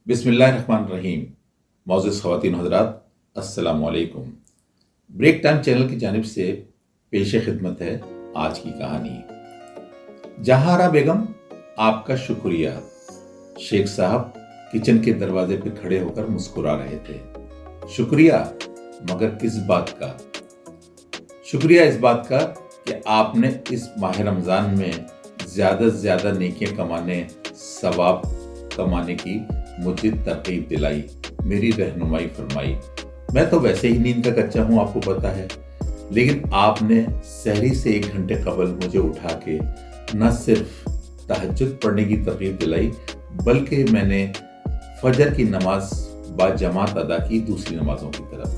بسم اللہ الرحمن الرحیم۔ معزز خواتین و حضرات، السلام علیکم۔ بریک ٹائم چینل کی جانب سے پیش خدمت ہے آج کی کہانی۔ جہارا بیگم، آپ کا شکریہ۔ شیخ صاحب کچن کے دروازے پہ کھڑے ہو کر مسکرا رہے تھے۔ شکریہ؟ مگر کس بات کا؟ شکریہ اس بات کا کہ آپ نے اس ماہ رمضان میں زیادہ سے زیادہ نیکیاں کمانے، ثواب کمانے کی مجھے ترغیب دلائی، میری رہنمائی فرمائی۔ میں تو ویسے ہی نیند کا کچا ہوں، آپ کو پتا ہے، لیکن آپ نے سحری سے 1 گھنٹے قبل مجھے اٹھا کے نہ صرف تہجد پڑھنے کی ترغیب دلائی، بلکہ میں نے فجر کی نماز با جماعت ادا کی دوسری نمازوں کی طرف۔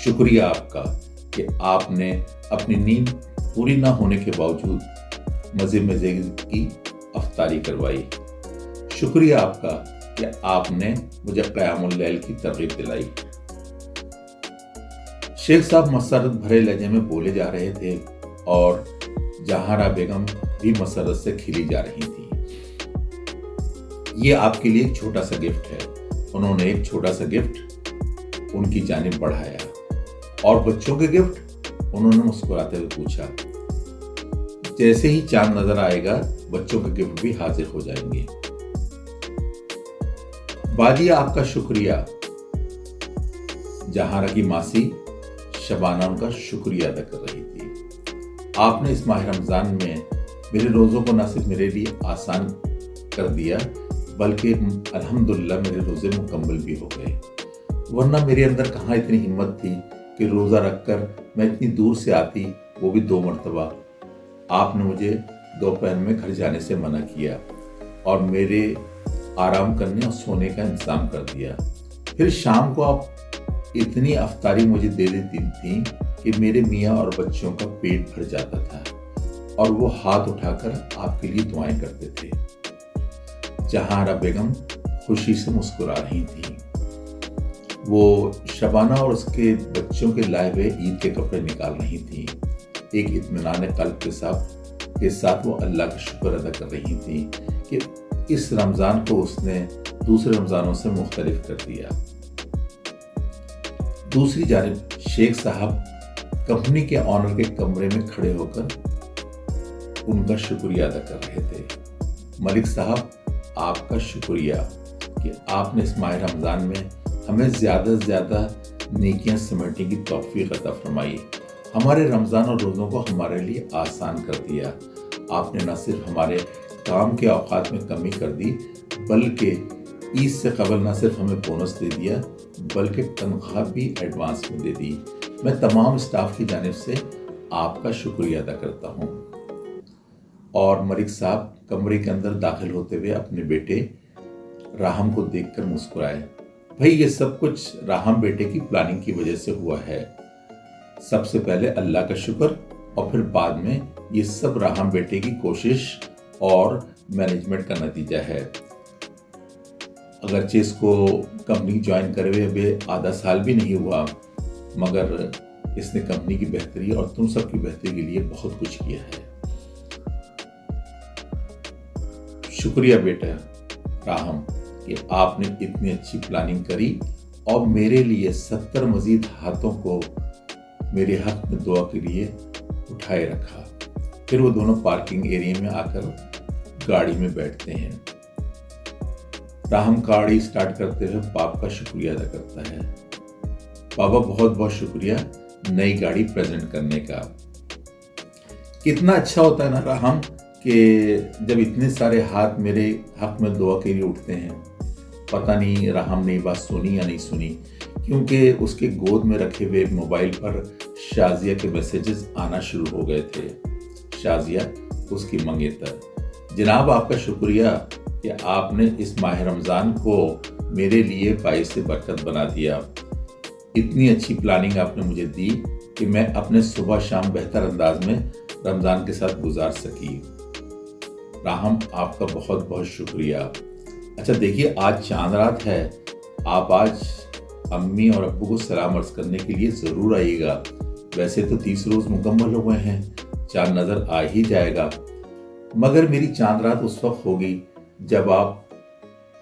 شکریہ آپ کا کہ آپ نے اپنی نیند پوری نہ ہونے کے باوجود مزے کی افطاری کروائی۔ شکریہ آپ کا کہ آپ نے مجھے قیام اللیل کی ترغیب دلائی۔ شیخ صاحب مسرت بھرے لہجے میں بولے جا رہے تھے اور جہارا بیگم بھی مسرت سے کھلی جا رہی تھی۔ یہ آپ کے لیے ایک چھوٹا سا گفٹ ہے۔ انہوں نے ایک چھوٹا سا گفٹ ان کی جانب بڑھایا۔ اور بچوں کے گفٹ؟ انہوں نے مسکراتے ہوئے پوچھا۔ جیسے ہی چاند نظر آئے گا بچوں کے گفٹ بھی حاضر ہو جائیں گے۔ باجی آپ کا شکریہ۔ جہارا کی ماسی شبانہ ان کا شکریہ ادا کر رہی تھی۔ آپ نے اس ماہ رمضان میں میرے روزوں کو نہ صرف میرے لیے آسان کر دیا، بلکہ الحمدللہ میرے روزے مکمل بھی ہو گئے، ورنہ میرے اندر کہاں اتنی ہمت تھی کہ روزہ رکھ کر میں اتنی دور سے آتی، وہ بھی 2 مرتبہ۔ آپ نے مجھے دوپہر میں گھر جانے سے منع کیا اور میرے آرام کرنے اور سونے کا انتظام کر دیا۔ پھر شام کو آپ اتنی افطاری مجھے دے دیتی تھیں کہ میرے میاں اور بچوں کا پیٹ بھر جاتا تھا اور وہ ہاتھ اٹھا کر آپ کے لیے دعائیں کرتے تھے۔ جہارا بیگم خوشی سے مسکرا رہی تھی۔ وہ شبانہ اور اس کے بچوں کے لائے ہوئے عید کے کپڑے نکال رہی تھی۔ ایک اطمینان قلب کے ساتھ وہ اللہ کا شکر ادا کر رہی تھی کہ اس رمضان کو اس نے دوسرے رمضانوں سے مختلف کر دیا۔ دوسری جانب شیخ صاحب کمپنی کے آنر کے کمرے میں کھڑے ہو کر ان کا شکریہ ادا کر رہے تھے۔ ملک صاحب آپ کا شکریہ کہ آپ نے اس ماہ رمضان میں ہمیں زیادہ سے زیادہ نیکیاں سمیٹنے کی توفیق عطا فرمائی۔ ہمارے رمضان اور روزوں کو ہمارے لیے آسان کر دیا۔ آپ نے نہ صرف ہمارے کام کے اوقات میں کمی کر دی، بلکہ عید سے قبل نہ صرف ہمیں بونس دے دیا بلکہ تنخواہ بھی ایڈوانس میں دے دی۔ میں تمام اسٹاف کی جانب سے آپ کا شکریہ ادا کرتا ہوں۔ اور ملک صاحب کمرے کے اندر داخل ہوتے ہوئے اپنے بیٹے راہم کو دیکھ کر مسکرائے۔ بھائی یہ سب کچھ راہم بیٹے کی پلاننگ کی وجہ سے ہوا ہے۔ سب سے پہلے اللہ کا شکر اور پھر بعد میں یہ سب راہم بیٹے کی کوشش اور مینجمنٹ کا نتیجہ ہے۔ اگرچہ اس کو کمپنی جوائن کرے ہوئے ابھی آدھا سال بھی نہیں ہوا، مگر اس نے کمپنی کی بہتری اور تم سب کی بہتری کے لیے بہت کچھ کیا ہے۔ شکریہ بیٹا راہم کہ آپ نے اتنی اچھی پلاننگ کری اور میرے لیے 70 مزید ہاتھوں کو میرے حق میں دعا کے لیے اٹھائے رکھا۔ پھر وہ دونوں پارکنگ ایریا میں آ کر گاڑی میں بیٹھتے ہیں۔ راہم گاڑی سٹارٹ کرتے ہوئے باپ کا شکریہ ادا کرتا ہے۔ بابا بہت بہت شکریہ نئی گاڑی پریزنٹ کرنے کا۔ کتنا اچھا ہوتا ہے نا راہم کہ جب اتنے سارے ہاتھ میرے حق میں دعا کے لیے اٹھتے ہیں۔ پتہ نہیں راہم نے یہ بات سنی یا نہیں سنی، کیونکہ اس کے گود میں رکھے ہوئے موبائل پر شازیہ کے میسیجز آنا شروع ہو گئے تھے۔ شازیہ اس کی منگیتر: جناب آپ کا شکریہ کہ آپ نے اس ماہ رمضان کو میرے لیے باعث برکت بنا دیا۔ اتنی اچھی پلاننگ آپ نے مجھے دی کہ میں اپنے صبح شام بہتر انداز میں رمضان کے ساتھ گزار سکی۔ راہم آپ کا بہت بہت شکریہ۔ اچھا دیکھیے آج چاند رات ہے، آپ آج امی اور ابو کو سلام عرض کرنے کے لیے ضرور آئیے گا۔ ویسے تو 30 روز مکمل ہوئے ہیں، چاند نظر آ ہی جائے گا، مگر میری چاند رات اس وقت ہوگی جب آپ